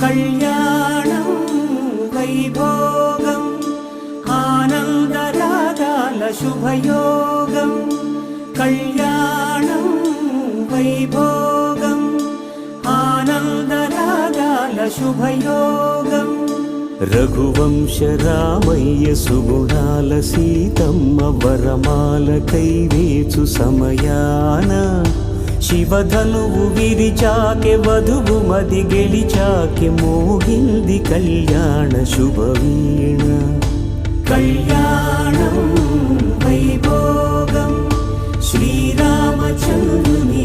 కళ్యాణం వైభోగం ఆనందరాగాల శుభయోగం కళ్యాణం వైభోగం ఆనందరాగాల శుభయోగం రఘువంశ రామయ్య సుగుణాల సీతమ్మ వరమాల కైవేచు సమయాన శివధనువు విరిచాకె వధువు మది గెలిచాకె మోగింది కళ్యాణ శుభవీణ కళ్యాణం వైభోగం శ్రీరామచంద్రుని